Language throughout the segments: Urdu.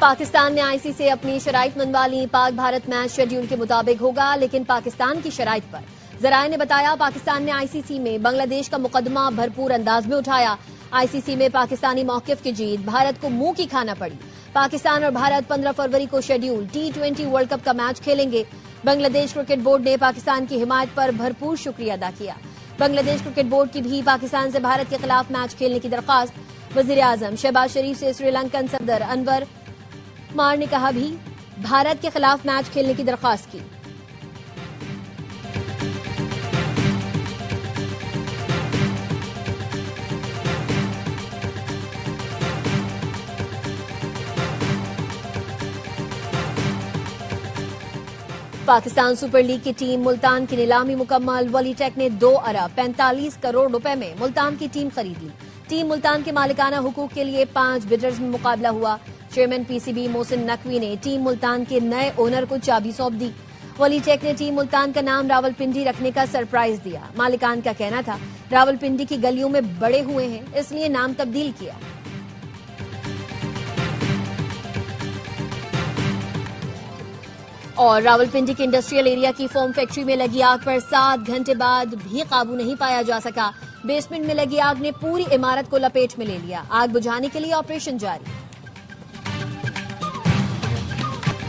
پاکستان نے آئی سی سے اپنی شرائط منوا لی۔ پاک بھارت میچ شیڈیول کے مطابق ہوگا لیکن پاکستان کی شرائط پر۔ ذرائع نے بتایا پاکستان نے آئی سی سی میں بنگلہ دیش کا مقدمہ بھرپور انداز میں اٹھایا۔ آئی سی سی میں پاکستانی موقف کی جیت بھارت کو منہ کی کھانا پڑی۔ پاکستان اور بھارت 15 فروری کو شیڈیول T20 ورلڈ کپ کا میچ کھیلیں گے۔ بنگلہ دیش کرکٹ بورڈ نے پاکستان کی حمایت پر بھرپور شکریہ ادا کیا۔ بنگلہ دیش کرکٹ بورڈ کی بھی پاکستان سے بھارت کے خلاف میچ کھیلنے کی درخواست۔ وزیر اعظم شہباز شریف سے سری لنکن صدر انور مار نے کہا بھی بھارت کے خلاف میچ کھیلنے کی درخواست کی۔ پاکستان سپر لیگ کی ٹیم ملتان کی نیلامی مکمل۔ ولی ٹیک نے 2 ارب 45 کروڑ روپے میں ملتان کی ٹیم خرید لی۔ ٹیم ملتان کے مالکانہ حقوق کے لیے 5 بڈرز میں مقابلہ ہوا۔ Chairman P C B Mohsin Naqvi نے ٹیم ملتان کے نئے اونر کو چابی سونپ دی۔ ولی ٹیک نے ٹیم ملتان کا نام راولپنڈی رکھنے کا سرپرائز دیا۔ مالکان کا کہنا تھا راولپنڈی کی گلیوں میں بڑے ہوئے ہیں اس لیے نام تبدیل کیا۔ اور راولپنڈی کے انڈسٹریل ایریا کی فوم فیکٹری میں لگی آگ پر 7 گھنٹے بعد بھی قابو نہیں پایا جا سکا۔ بیسمنٹ میں لگی آگ نے پوری عمارت کو لپیٹ میں لے لیا۔ آگ بجھانے کے لیے آپریشن جاری۔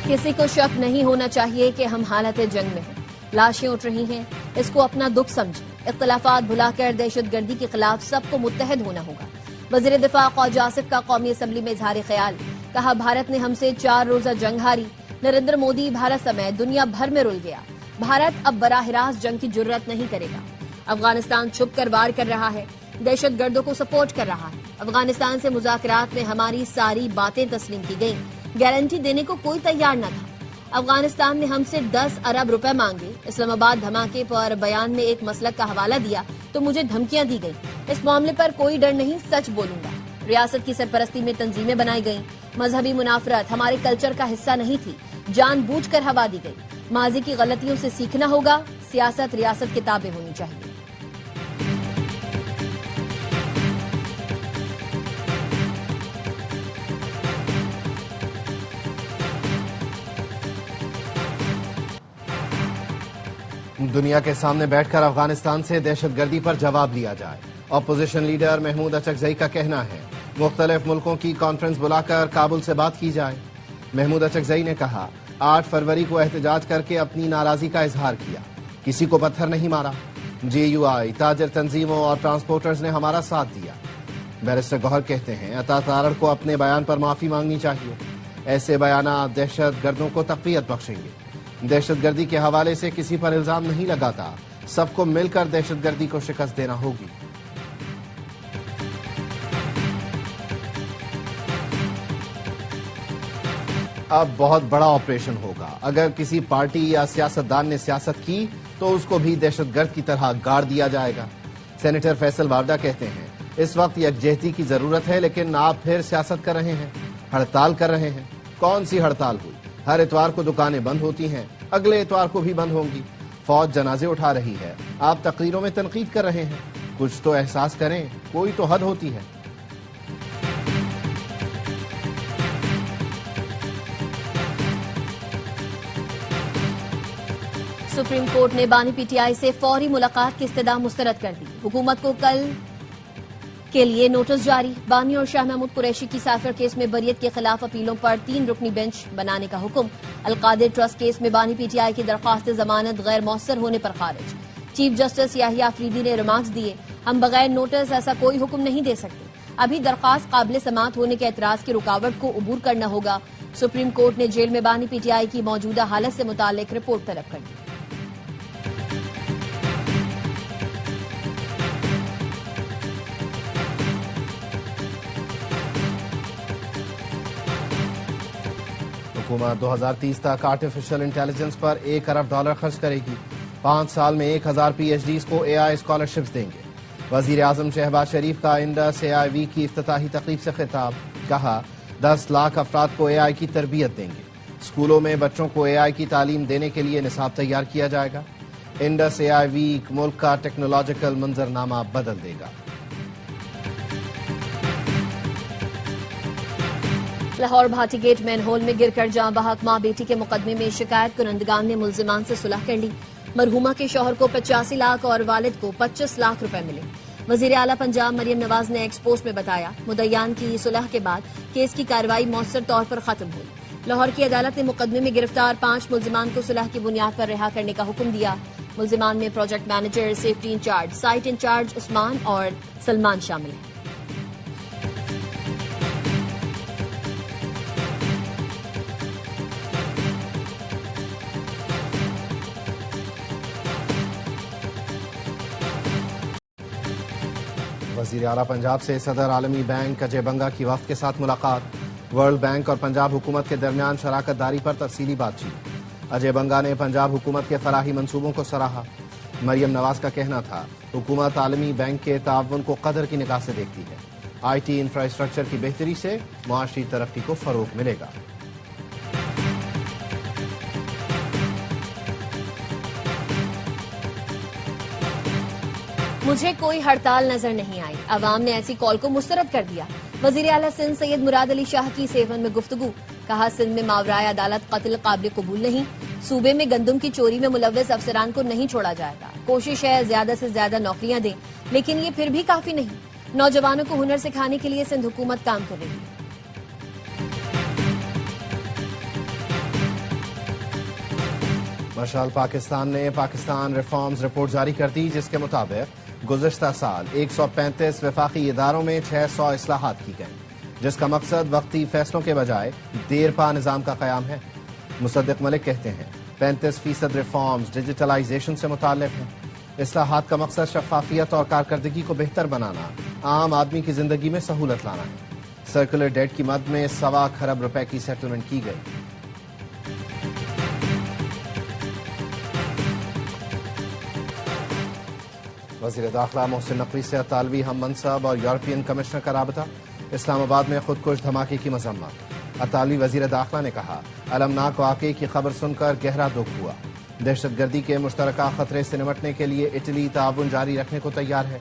کسی کو شک نہیں ہونا چاہیے کہ ہم حالت جنگ میں ہیں۔ لاشیں اٹھ رہی ہیں، اس کو اپنا دکھ سمجھیں۔ اختلافات بھلا کر دہشت گردی کے خلاف سب کو متحد ہونا ہوگا۔ وزیر دفاع خواجہ آصف کا قومی اسمبلی میں اظہار خیال۔ کہا بھارت نے ہم سے 4 روزہ جنگ ہاری۔ نریندر مودی بھارت سمیت دنیا بھر میں رل گیا۔ بھارت اب براہ راست جنگ کی جرت نہیں کرے گا۔ افغانستان چھپ کر وار کر رہا ہے، دہشت گردوں کو سپورٹ کر رہا ہے۔ افغانستان سے مذاکرات میں ہماری ساری باتیں تسلیم کی گئیں، گارنٹی دینے کو کوئی تیار نہ تھا۔ افغانستان نے ہم سے 10 ارب روپے مانگے۔ اسلام آباد دھماکے پر بیان میں ایک مسلک کا حوالہ دیا تو مجھے دھمکیاں دی گئیں۔ اس معاملے پر کوئی ڈر نہیں، سچ بولوں گا۔ ریاست کی سرپرستی میں تنظیمیں بنائی گئیں۔ مذہبی منافرت ہمارے کلچر کا حصہ نہیں تھی، جان بوجھ کر ہوا دی گئی۔ ماضی کی غلطیوں سے سیکھنا ہوگا۔ سیاست ریاست کے تابع ہونی چاہیے۔ دنیا کے سامنے بیٹھ کر افغانستان سے دہشت گردی پر جواب لیا جائے۔ اپوزیشن لیڈر محمود اچکزئی کا کہنا ہے مختلف ملکوں کی کانفرنس بلا کر کابل سے بات کی جائے۔ محمود اچکزئی نے کہا 8 فروری کو احتجاج کر کے اپنی ناراضی کا اظہار کیا، کسی کو پتھر نہیں مارا۔ جے یو آئی، تاجر تنظیموں اور ٹرانسپورٹرز نے ہمارا ساتھ دیا۔ بیرسٹر گوہر کہتے ہیں عطا تارڑ کو اپنے بیان پر معافی مانگنی چاہیے۔ ایسے بیانات دہشت گردوں کو تقویت بخشیں گے۔ دہشت گردی کے حوالے سے کسی پر الزام نہیں لگاتا، سب کو مل کر دہشت گردی کو شکست دینا ہوگی۔ اب بہت بڑا آپریشن ہوگا۔ اگر کسی پارٹی یا سیاستدان نے سیاست کی تو اس کو بھی دہشت گرد کی طرح گاڑ دیا جائے گا۔ سینیٹر فیصل وارڈا کہتے ہیں اس وقت یکجہتی کی ضرورت ہے، لیکن آپ پھر سیاست کر رہے ہیں، ہڑتال کر رہے ہیں۔ کون سی ہڑتال ہوئی؟ ہر اتوار کو دکانیں بند ہوتی ہیں، اگلے اتوار کو بھی بند ہوں گی۔ فوج جنازے اٹھا رہی ہے، آپ تقریروں میں تنقید کر رہے ہیں۔ کچھ تو احساس کریں، کوئی تو حد ہوتی ہے۔ سپریم کورٹ نے بانی پی ٹی آئی سے فوری ملاقات کی استدعا مسترد کر دی۔ حکومت کو کل کے لیے نوٹس جاری۔ بانی اور شاہ محمود قریشی کی سائفر کیس میں بریت کے خلاف اپیلوں پر 3 رکنی بینچ بنانے کا حکم۔ القادر ٹرسٹ کیس میں بانی پی ٹی آئی کی درخواست ضمانت غیر مؤثر ہونے پر خارج۔ چیف جسٹس یحییٰ آفریدی نے ریمارکس دیے، ہم بغیر نوٹس ایسا کوئی حکم نہیں دے سکتے۔ ابھی درخواست قابل سماعت ہونے کے اعتراض کی رکاوٹ کو عبور کرنا ہوگا۔ سپریم کورٹ نے جیل میں بانی پی ٹی آئی کی موجودہ حالت سے متعلق رپورٹ طلب کر دی۔ حکومت 2030 تک آرٹیفیشل انٹیلیجنس پر $1 ارب خرچ کرے گی۔ 5 سال میں 1000 پی ایچ ڈیز کو اے آئی اسکالرشپس دیں گے۔ وزیر اعظم شہباز شریف کا انڈس اے آئی ویک کی افتتاحی تقریب سے خطاب۔ کہا 10 لاکھ افراد کو اے آئی کی تربیت دیں گے۔ اسکولوں میں بچوں کو اے آئی کی تعلیم دینے کے لیے نصاب تیار کیا جائے گا۔ انڈس اے آئی ویک ملک کا ٹیکنالوجیکل منظرنامہ بدل دے گا۔ لاہور بھاٹی گیٹ مین ہول میں گر کر جاں بحق ماں بیٹی کے مقدمے میں شکایت کنندگان نے ملزمان سے صلح کر لی. مرحومہ کے شوہر کو 85 لاکھ اور والد کو 25 لاکھ روپے ملے. وزیر اعلیٰ پنجاب مریم نواز نے ایکس پوسٹ میں بتایا مدعیان کی صلح کے بعد کیس کی کارروائی مؤثر طور پر ختم ہوئی. لاہور کی عدالت نے مقدمے میں گرفتار 5 ملزمان کو صلح کی بنیاد پر رہا کرنے کا حکم دیا. ملزمان میں project manager, safety in charge, site in charge Usman اور سلمان شامل ہیں. وزیر اعلیٰ پنجاب سے صدر عالمی بینک اجے بنگا کی وفد کے ساتھ ملاقات. ورلڈ بینک اور پنجاب حکومت کے درمیان شراکت داری پر تفصیلی بات چیت. اجے بنگا نے پنجاب حکومت کے فلاحی منصوبوں کو سراہا. مریم نواز کا کہنا تھا حکومت عالمی بینک کے تعاون کو قدر کی نگاہ سے دیکھتی ہے. آئی ٹی انفراسٹرکچر کی بہتری سے معاشی ترقی کو فروغ ملے گا. مجھے کوئی ہڑتال نظر نہیں آئی، عوام نے ایسی کال کو مسترد کر دیا. وزیر اعلیٰ سندھ سید مراد علی شاہ کی سیون میں گفتگو. کہا سندھ میں ماورائے عدالت قتل قابل قبول نہیں. صوبے میں گندم کی چوری میں ملوث افسران کو نہیں چھوڑا جائے گا. کوشش ہے زیادہ سے زیادہ نوکریاں دیں، لیکن یہ پھر بھی کافی نہیں. نوجوانوں کو ہنر سکھانے کے لیے سندھ حکومت کام کر رہی ہے. مشعل پاکستان نے پاکستان ریفارمز رپورٹ جاری کر دی، جس کے مطابق گزشتہ سال 135 وفاقی اداروں میں 600 اصلاحات کی گئیں، جس کا مقصد وقتی فیصلوں کے بجائے دیر پا نظام کا قیام ہے. مصدق ملک کہتے ہیں 35% ریفارمز ڈیجیٹلائزیشن سے متعلق ہیں. اصلاحات کا مقصد شفافیت اور کارکردگی کو بہتر بنانا، عام آدمی کی زندگی میں سہولت لانا ہے. سرکولر ڈیٹ کی مد میں 1.25 خرب روپے کی سیٹلمنٹ کی گئی. وزیر داخلہ محسن نقوی سے اطالوی ہم منصب اور یورپین کمشنر کا رابطہ. اسلام آباد میں خودکش دھماکے کی مذمت. اطالوی وزیر داخلہ نے کہا المناک واقعے کی خبر سن کر گہرا دکھ ہوا. دہشت گردی کے مشترکہ خطرے سے نمٹنے کے لیے اٹلی تعاون جاری رکھنے کو تیار ہے.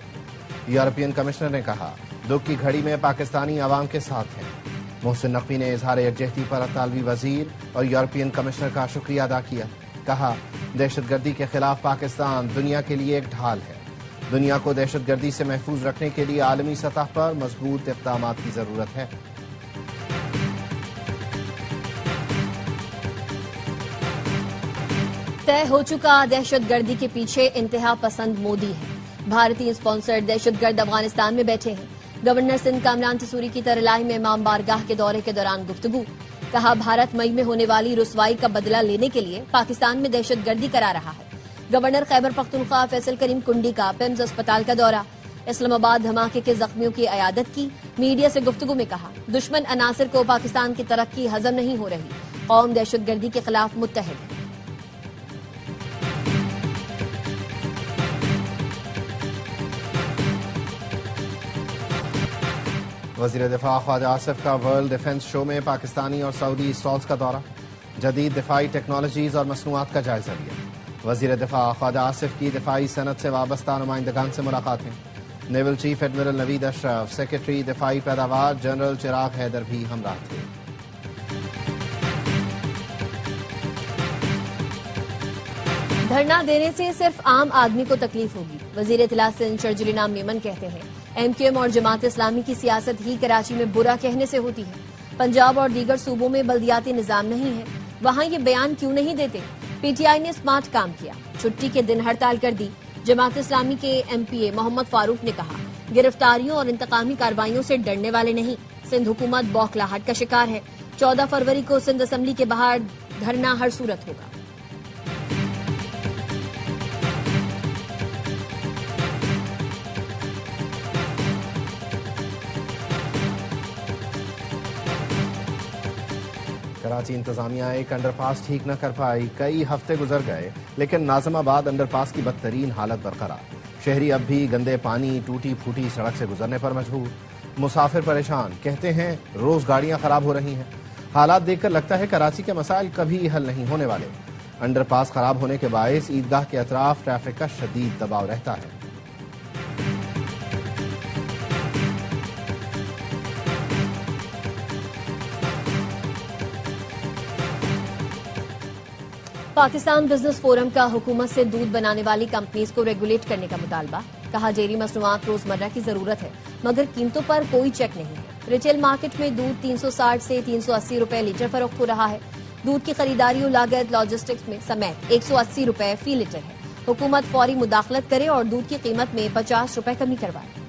یورپین کمشنر نے کہا دکھ کی گھڑی میں پاکستانی عوام کے ساتھ ہیں. محسن نقوی نے اظہار یکجہتی پر اطالوی وزیر اور یورپین کمشنر کا شکریہ ادا کیا. کہا دہشت گردی کے خلاف پاکستان دنیا کے لیے ایک ڈھال ہے. دنیا کو دہشت گردی سے محفوظ رکھنے کے لیے عالمی سطح پر مضبوط اقدامات کی ضرورت ہے. طے ہو چکا دہشت گردی کے پیچھے انتہا پسند مودی ہے. بھارتی اسپانسر دہشت گرد افغانستان میں بیٹھے ہیں. گورنر سندھ کامران تسوری کی ترلائی میں امام بارگاہ کے دورے کے دوران گفتگو. کہا بھارت مئی میں ہونے والی رسوائی کا بدلہ لینے کے لیے پاکستان میں دہشت گردی کرا رہا ہے. گورنر خیبر پختونخوا فیصل کریم کنڈی کا پیمز اسپتال کا دورہ. اسلام آباد دھماکے کے زخمیوں کی عیادت کی. میڈیا سے گفتگو میں کہا دشمن عناصر کو پاکستان کی ترقی ہضم نہیں ہو رہی. قوم دہشت گردی کے خلاف متحد ہے. وزیر دفاع خواجہ آصف کا ورلڈ ڈیفنس شو میں پاکستانی اور سعودی اسٹالز کا دورہ. جدید دفاعی ٹیکنالوجیز اور مصنوعات کا جائزہ لیا. وزیر دفاع خواجہ آصف کی دفاعی صنعت سے وابستہ نمائندگان سے ملاقاتیں. نیول چیف ایڈمرل نوید اشرف، سیکرٹری دفاعی پیداوار جنرل چراغ حیدر بھی ہمراہ تھے. دھرنا دینے سے صرف عام آدمی کو تکلیف ہوگی. وزیر اطلاع سندھ شرجیل انعام میمن کہتے ہیں ایم کیو ایم اور جماعت اسلامی کی سیاست ہی کراچی میں برا کہنے سے ہوتی ہے. پنجاب اور دیگر صوبوں میں بلدیاتی نظام نہیں ہے، وہاں یہ بیان کیوں نہیں دیتے؟ پی ٹی آئی نے سمارٹ کام کیا، چھٹی کے دن ہڑتال کر دی. جماعت اسلامی کے ایم پی اے محمد فاروق نے کہا گرفتاریوں اور انتقامی کارروائیوں سے ڈرنے والے نہیں. سندھ حکومت بوکھلاہٹ کا شکار ہے. 14 فروری کو سندھ اسمبلی کے باہر دھرنا ہر صورت ہوگا. کراچی انتظامیہ ایک انڈر پاس ٹھیک نہ کر پائی. کئی ہفتے گزر گئے لیکن ناظم آباد انڈر پاس کی بدترین حالت برقرار. شہری اب بھی گندے پانی، ٹوٹی پھوٹی سڑک سے گزرنے پر مجبور. مسافر پریشان، کہتے ہیں روز گاڑیاں خراب ہو رہی ہیں. حالات دیکھ کر لگتا ہے کراچی کے مسائل کبھی حل نہیں ہونے والے. انڈر پاس خراب ہونے کے باعث عیدگاہ کے اطراف ٹریفک کا شدید دباؤ رہتا ہے. پاکستان بزنس فورم کا حکومت سے دودھ بنانے والی کمپنیز کو ریگولیٹ کرنے کا مطالبہ. کہا ڈیری مصنوعات روزمرہ کی ضرورت ہے مگر قیمتوں پر کوئی چیک نہیں ہے. ریٹیل مارکیٹ میں دودھ 360 سے 380 روپے لیٹر فروخت ہو رہا ہے. دودھ کی خریداری و لاگت لاجسٹکس میں سمیت 180 روپے فی لیٹر ہے. حکومت فوری مداخلت کرے اور دودھ کی قیمت میں 50 روپے کمی کروائے.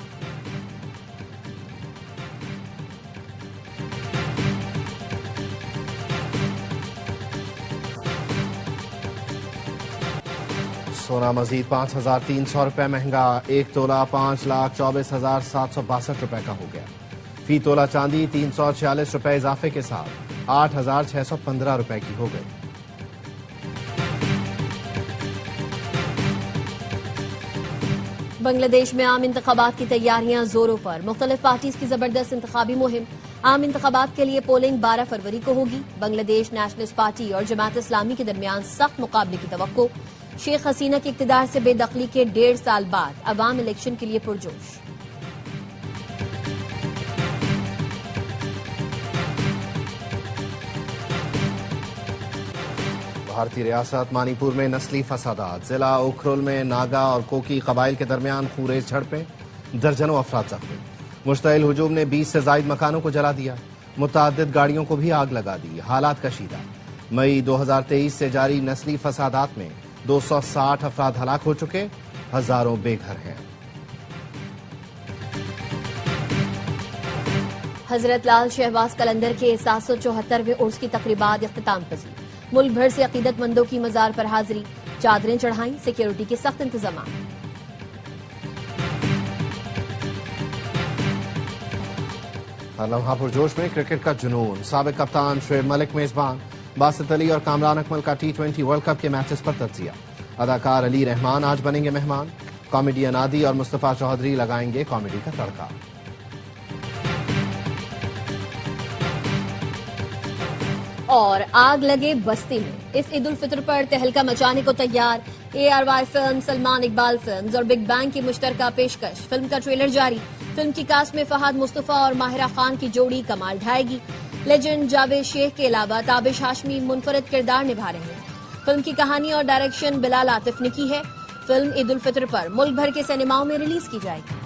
سونا مزید 5,300 روپے مہنگا. 1 تولہ 5,24,762 روپے کا ہو گیا. فی تولہ چاندی 346 روپے اضافے کے ساتھ 8,615 روپے کی ہو گئی. بنگلہ دیش میں عام انتخابات کی تیاریاں زوروں پر. مختلف پارٹیز کی زبردست انتخابی مہم. عام انتخابات کے لیے پولنگ 12 فروری کو ہوگی. بنگلہ دیش نیشنلسٹ پارٹی اور جماعت اسلامی کے درمیان سخت مقابلے کی توقع. شیخ حسینہ کے اقتدار سے بے دخلی کے 1.5 سال بعد عوام الیکشن کے لیے پرجوش. بھارتی ریاست منی پور میں نسلی فسادات. ضلع اکھرول میں ناگا اور کوکی قبائل کے درمیان خونریز جھڑپیں. درجنوں افراد زخمی. مشتعل ہجوم نے 20 سے زائد مکانوں کو جلا دیا. متعدد گاڑیوں کو بھی آگ لگا دی. حالات کشیدہ. مئی 2023 سے جاری نسلی فسادات میں 260 افراد ہلاک ہو چکے. ہزاروں بے گھر ہیں. حضرت لال شہباز قلندر کے 774ویں عرس کی تقریبات اختتام پذیر. ملک بھر سے عقیدت مندوں کی مزار پر حاضری. چادریں چڑھائیں. سیکیورٹی کے سخت انتظامات. ہر لمحہ پرجوش میں کرکٹ کا جنون. سابق کپتان شعیب ملک میزبان. باسط علی اور کامران اکمل کا T20 ورلڈ کپ کے میچز پر تجزیہ. اداکار علی رحمان آج بنیں گے مہمان. کامیڈین عادی اور مصطفیٰ چودھری لگائیں گے کامیڈی کا تڑکا. اور آگ لگے بستی میں. اس عید الفطر پر تہلکہ مچانے کو تیار. ARY film, Salman Iqbal films اور بگ بینگ کی مشترکہ پیشکش. فلم کا ٹریلر جاری. فلم کی کاسٹ میں فہد مصطفیٰ اور ماہرہ خان کی جوڑی کمال ڈھائے گی. لیجنڈ جاوید شیخ کے علاوہ تابش ہاشمی منفرد کردار نبھا رہے ہیں. فلم کی کہانی اور ڈائریکشن بلال عاطف نے کی ہے. فلم عید الفطر پر ملک بھر کے سینماؤں میں ریلیز کی جائے گی.